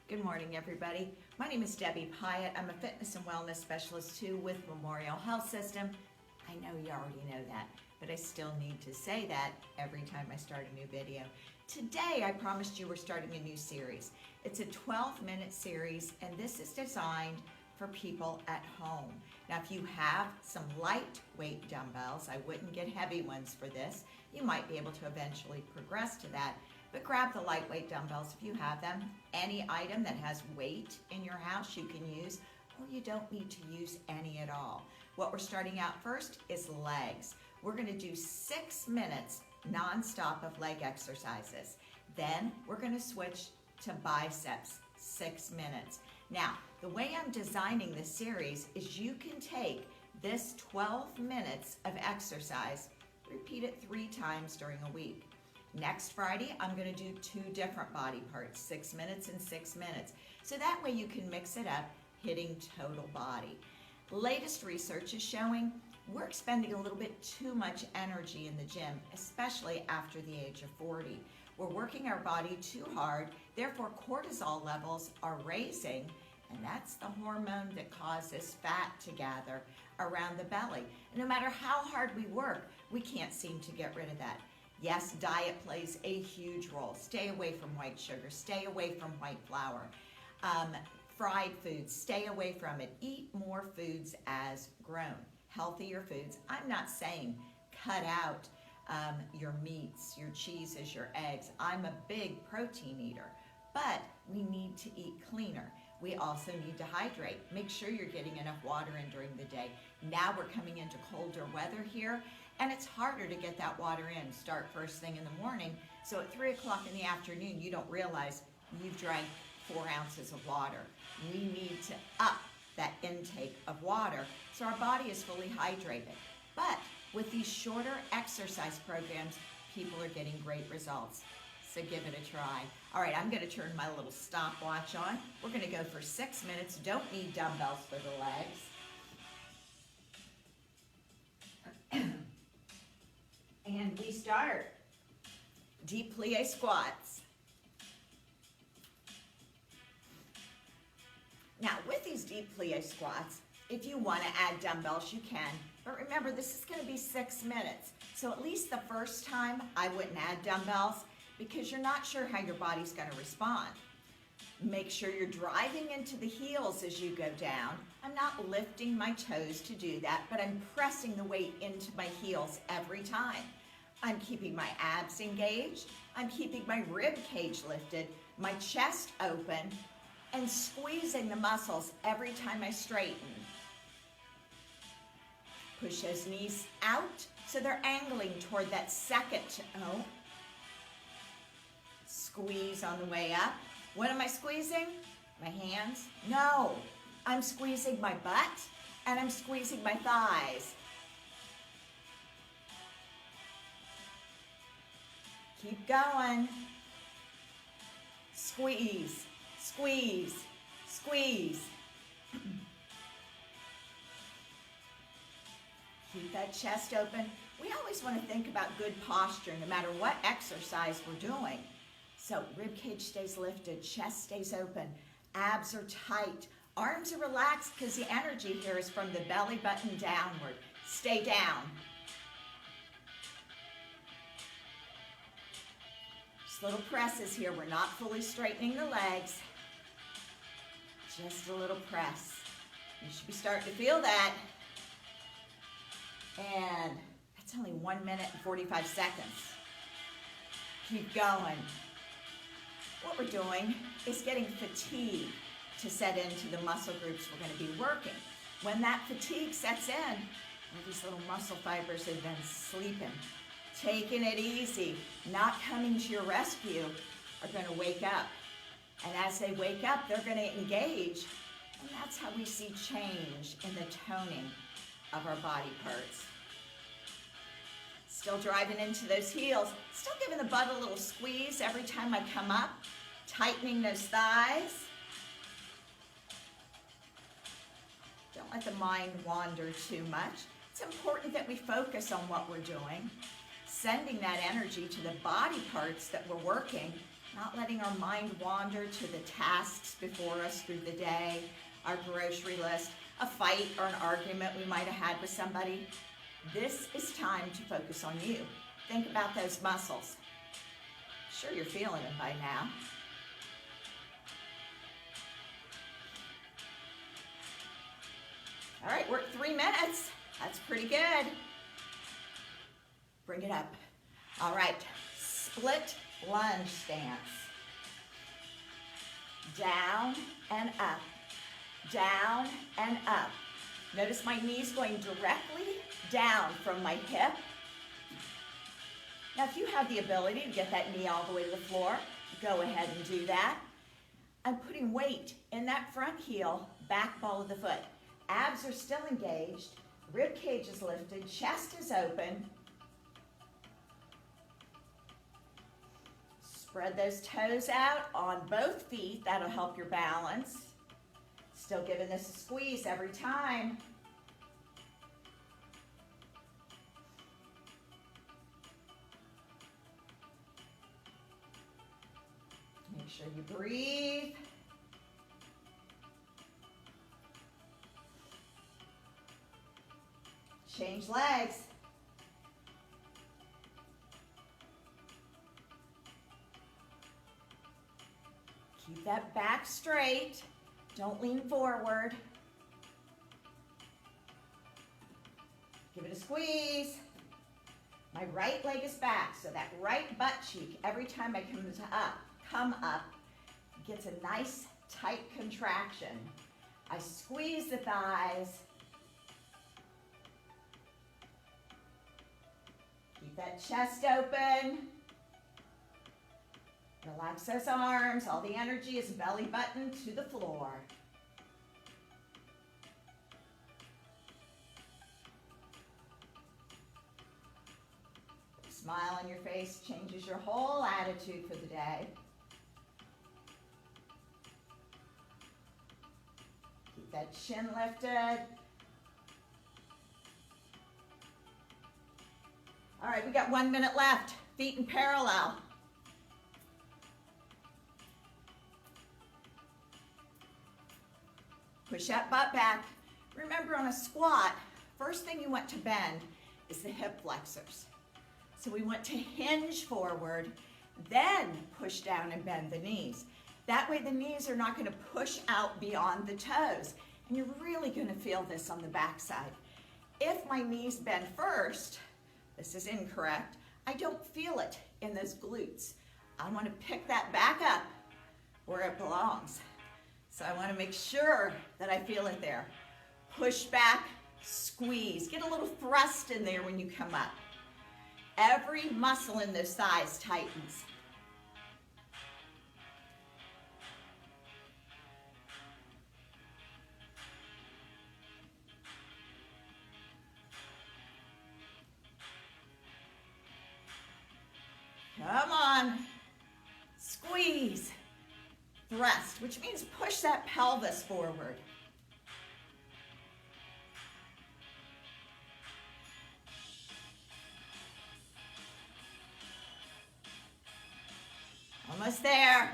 Good morning, everybody. My name is Debbie Pyatt. I'm a fitness and wellness specialist too with Memorial Health System. I know you already know that, but I still need to say that every time I start a new video. Today, I promised you we're starting a new series. It's a 12-minute series, and this is designed for people at home. Now, if you have some lightweight dumbbells, I wouldn't get heavy ones for this. You might be able to eventually progress to that. But grab the lightweight dumbbells if you have them. Any item that has weight in your house you can use, or you don't need to use any at all. What we're starting out first is legs. We're going to do 6 minutes non-stop of leg exercises. Then we're going to switch to biceps, 6 minutes. Now, the way I'm designing this series is you can take this 12 minutes of exercise, repeat it 3 times during a week. Next Friday, I'm going to do 2 different body parts, 6 minutes and 6 minutes. So that way you can mix it up, hitting total body. Latest research is showing we're expending a little bit too much energy in the gym, especially after the age of 40. We're working our body too hard, therefore cortisol levels are raising, and that's the hormone that causes fat to gather around the belly. And no matter how hard we work, we can't seem to get rid of that. Yes, diet plays a huge role. Stay away from white sugar. Stay away from white flour. Fried foods, stay away from it. Eat more foods as grown. Healthier foods. I'm not saying cut out your meats, your cheeses, your eggs. I'm a big protein eater, but we need to eat cleaner. We also need to hydrate. Make sure you're getting enough water in during the day. Now we're coming into colder weather here, and it's harder to get that water in. Start first thing in the morning, so at 3 o'clock in the afternoon, you don't realize you've drank 4 ounces of water. We need to up that intake of water so our body is fully hydrated. But with these shorter exercise programs, people are getting great results. So give it a try. All right, I'm going to turn my little stopwatch on. We're going to go for 6 minutes. Don't need dumbbells for the legs. And we start deep plie squats. Now, with these deep plie squats, if you want to add dumbbells, you can. But remember, this is going to be 6 minutes. So at least the first time, I wouldn't add dumbbells because you're not sure how your body's going to respond. Make sure you're driving into the heels as you go down. I'm not lifting my toes to do that, but I'm pressing the weight into my heels every time. I'm keeping my abs engaged. I'm keeping my rib cage lifted, my chest open, and squeezing the muscles every time I straighten. Push those knees out so they're angling toward that second toe. Squeeze on the way up. What am I squeezing? My hands? No, I'm squeezing my butt and I'm squeezing my thighs. Keep going. Squeeze, squeeze, squeeze. Keep that chest open. We always want to think about good posture no matter what exercise we're doing. So rib cage stays lifted, chest stays open, abs are tight, arms are relaxed because the energy here is from the belly button downward. Stay down. Just little presses here. We're not fully straightening the legs. Just a little press. You should be starting to feel that. And that's only 1 minute and 45 seconds. Keep going. What we're doing is getting fatigue to set into the muscle groups we're going to be working. When that fatigue sets in, all these little muscle fibers have been sleeping, taking it easy, not coming to your rescue, are going to wake up. And as they wake up, they're going to engage, and that's how we see change in the toning of our body parts. Still driving into those heels, still giving the butt a little squeeze every time I come up, tightening those thighs. Don't let the mind wander too much. It's important that we focus on what we're doing, sending that energy to the body parts that we're working, not letting our mind wander to the tasks before us through the day, our grocery list, a fight or an argument we might have had with somebody. This is time to focus on you. Think about those muscles. Sure, you're feeling them by now. All right, we're at 3 minutes. That's pretty good. Bring it up. All right, split lunge stance. Down and up. Down and up. Notice my knees going directly down from my hip. Now, if you have the ability to get that knee all the way to the floor, go ahead and do that. I'm putting weight in that front heel, back ball of the foot. Abs are still engaged, rib cage is lifted, chest is open. Spread those toes out on both feet. That'll help your balance. Still giving this a squeeze every time. Make sure you breathe. Change legs. Keep that back straight. Don't lean forward. Give it a squeeze. My right leg is back, so that right butt cheek, every time I come up, gets a nice tight contraction. I squeeze the thighs. Keep that chest open. Relax those arms. All the energy is belly button to the floor. Smile on your face changes your whole attitude for the day. Keep that chin lifted. All right, we got 1 minute left. Feet in parallel. Push that butt back. Remember, on a squat, first thing you want to bend is the hip flexors. So we want to hinge forward, then push down and bend the knees. That way the knees are not going to push out beyond the toes. And you're really going to feel this on the backside. If my knees bend first, this is incorrect, I don't feel it in those glutes. I want to pick that back up where it belongs. So I want to make sure that I feel it there. Push back, squeeze. Get a little thrust in there when you come up. Every muscle in those thighs tightens. Come on. Squeeze. Thrust, which means push that pelvis forward. Almost there.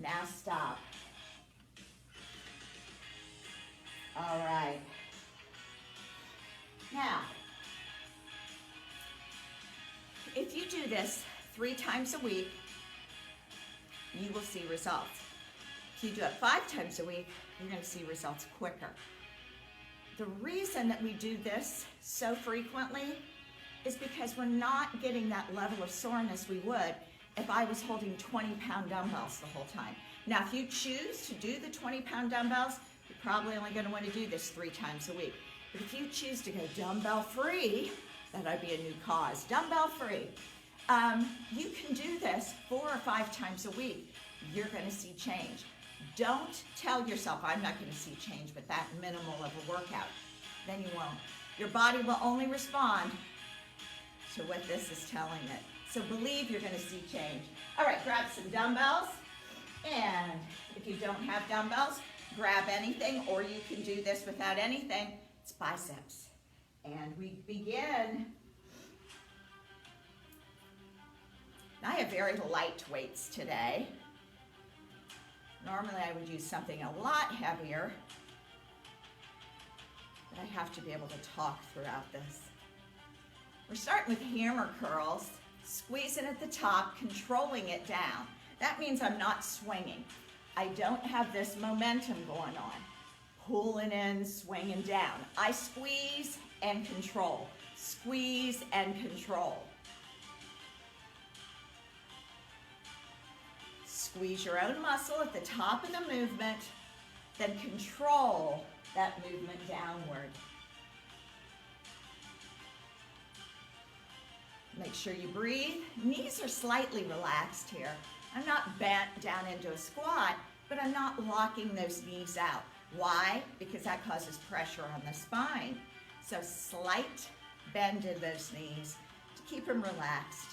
Now stop. All right. Now, if you do this 3 times a week, you will see results. If you do it 5 times a week, you're going to see results quicker. The reason that we do this so frequently is because we're not getting that level of soreness we would if I was holding 20-pound dumbbells the whole time. Now, if you choose to do the 20-pound dumbbells, you're probably only going to want to do this 3 times a week. But if you choose to go dumbbell-free, that would be a new cause, dumbbell-free. You can do this 4 or 5 times a week. You're going to see change. Don't tell yourself, I'm not going to see change with that minimal of a workout. Then you won't. Your body will only respond to what this is telling it. So believe you're going to see change. All right, grab some dumbbells. And if you don't have dumbbells, grab anything, or you can do this without anything. It's biceps. And we begin very light weights today. Normally I would use something a lot heavier, but I have to be able to talk throughout this. We're starting with hammer curls, squeezing at the top, controlling it down. That means I'm not swinging. I don't have this momentum going on. Pulling in, swinging down. I squeeze and control. Squeeze and control. Squeeze your own muscle at the top of the movement, then control that movement downward. Make sure you breathe. Knees are slightly relaxed here. I'm not bent down into a squat, but I'm not locking those knees out. Why? Because that causes pressure on the spine. So slight bend in those knees to keep them relaxed,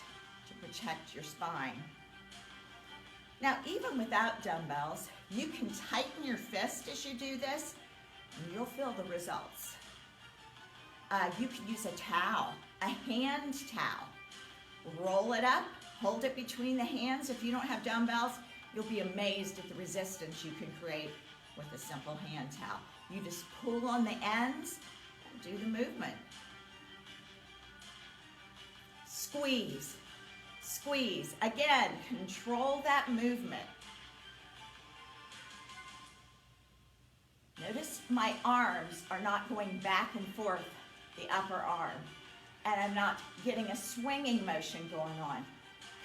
to protect your spine. Now, even without dumbbells, you can tighten your fist as you do this, and you'll feel the results. You can use a towel, a hand towel. Roll it up, hold it between the hands. If you don't have dumbbells, you'll be amazed at the resistance you can create with a simple hand towel. You just pull on the ends and do the movement. Squeeze, squeeze. Again, control that movement. Notice my arms are not going back and forth, the upper arm, and I'm not getting a swinging motion going on.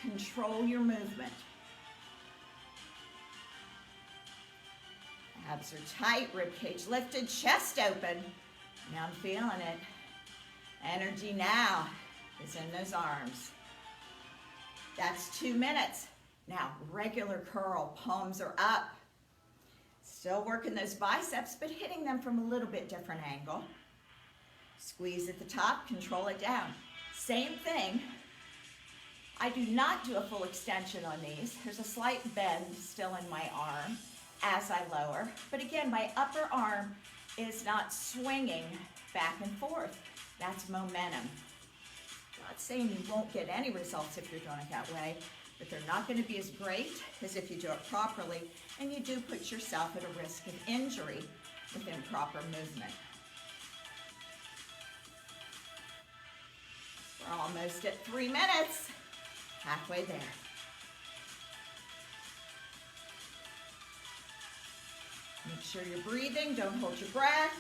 Control your movement. Abs are tight, rib cage lifted, chest open. Now I'm feeling it. Energy now is in those arms. That's 2 minutes. Now, regular curl, palms are up. Still working those biceps, but hitting them from a little bit different angle. Squeeze at the top, control it down. Same thing. I do not do a full extension on these. There's a slight bend still in my arm as I lower. But again, my upper arm is not swinging back and forth. That's momentum. Not saying you won't get any results if you're doing it that way, but they're not going to be as great as if you do it properly, and you do put yourself at a risk of injury with improper movement. We're almost at 3 minutes, halfway there. Make sure you're breathing, don't hold your breath.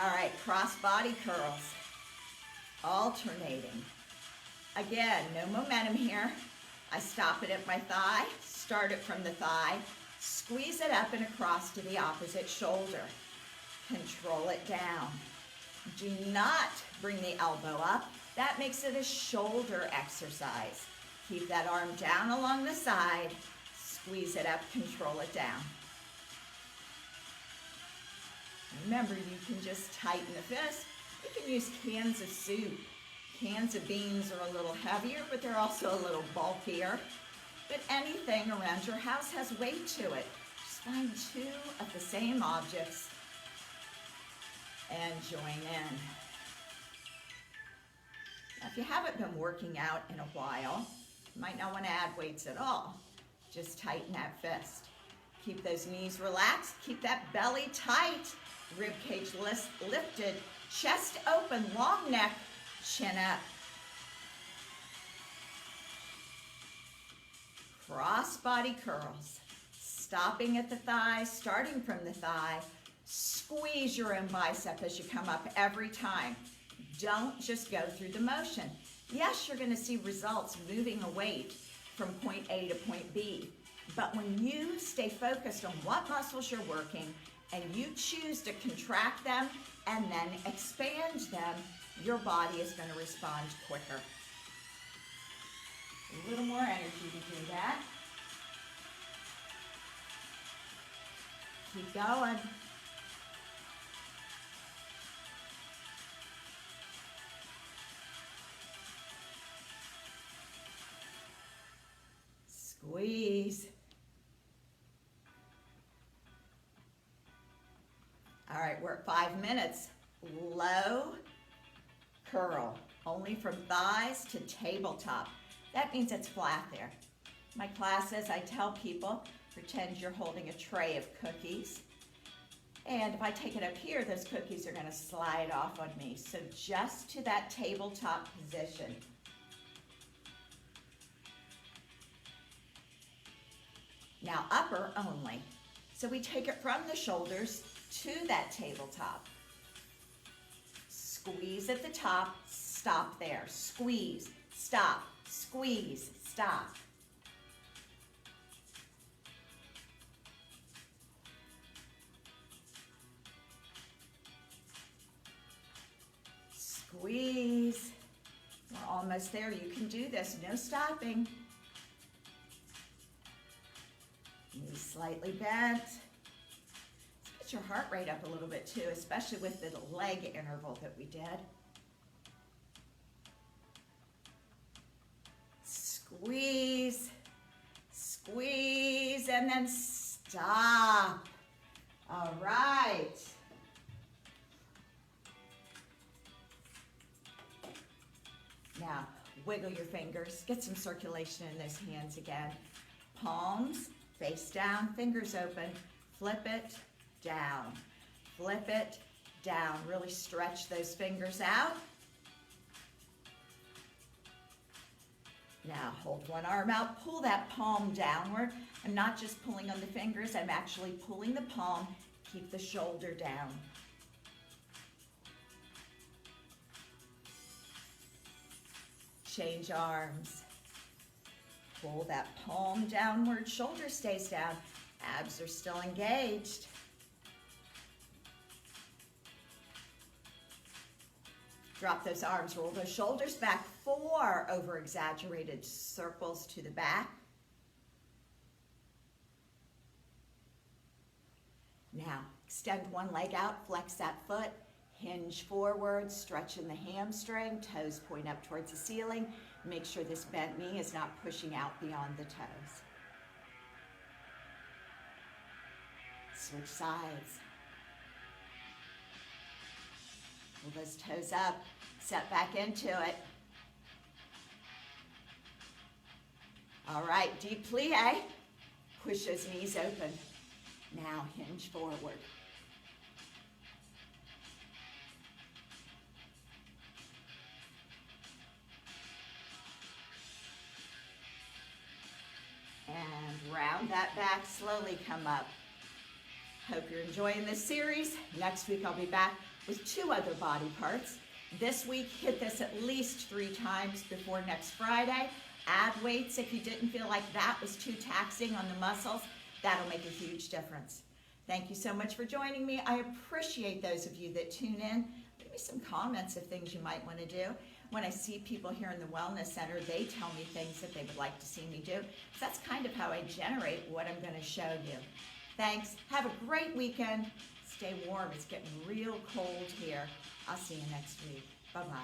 All right, cross body curls, alternating. Again, no momentum here. I stop it at my thigh, start it from the thigh, squeeze it up and across to the opposite shoulder. Control it down. Do not bring the elbow up. That makes it a shoulder exercise. Keep that arm down along the side, squeeze it up, control it down. Remember, you can just tighten the fist. You can use cans of soup. Cans of beans are a little heavier, but they're also a little bulkier. But anything around your house has weight to it. Just find 2 of the same objects and join in. Now, if you haven't been working out in a while, you might not want to add weights at all. Just tighten that fist. Keep those knees relaxed. Keep that belly tight. Rib cage lifted. Chest open. Long neck. Chin up. Cross body curls. Stopping at the thigh, starting from the thigh. Squeeze your own bicep as you come up every time. Don't just go through the motion. Yes, you're going to see results moving a weight from point A to point B. But when you stay focused on what muscles you're working and you choose to contract them and then expand them, your body is going to respond quicker. A little more energy to do that. Keep going. Squeeze. All right, we're at 5 minutes. Low curl, only from thighs to tabletop. That means it's flat there. My classes, I tell people, pretend you're holding a tray of cookies. And if I take it up here, those cookies are going to slide off on me. So just to that tabletop position. Now upper only. So we take it from the shoulders to that tabletop. Squeeze at the top, stop there. Squeeze, stop, squeeze, stop. Squeeze. We're almost there. You can do this. No stopping. Knees slightly bent. Let's get your heart rate up a little bit too, especially with the leg interval that we did. Squeeze, squeeze, and then stop. All right. Now, wiggle your fingers. Get some circulation in those hands again. Palms face down, fingers open. Flip it down. Flip it down. Really stretch those fingers out. Now, hold one arm out. Pull that palm downward. I'm not just pulling on the fingers. I'm actually pulling the palm. Keep the shoulder down. Change arms. Pull that palm downward, shoulder stays down, abs are still engaged. Drop those arms, roll those shoulders back, 4 over-exaggerated circles to the back. Now, extend one leg out, flex that foot. Hinge forward, stretching the hamstring, toes point up towards the ceiling. Make sure this bent knee is not pushing out beyond the toes. Switch sides. Pull those toes up, set back into it. All right, deep plie. Push those knees open. Now hinge forward. And round that back, slowly come up. Hope you're enjoying this series. Next week I'll be back with 2 other body parts. This week, hit this at least 3 times before next Friday. Add weights if you didn't feel like that was too taxing on the muscles. That'll make a huge difference. Thank you so much for joining me. I appreciate those of you that tune in. Leave me some comments of things you might want to do. When I see people here in the Wellness Center, they tell me things that they would like to see me do. So that's kind of how I generate what I'm going to show you. Thanks. Have a great weekend. Stay warm. It's getting real cold here. I'll see you next week. Bye-bye.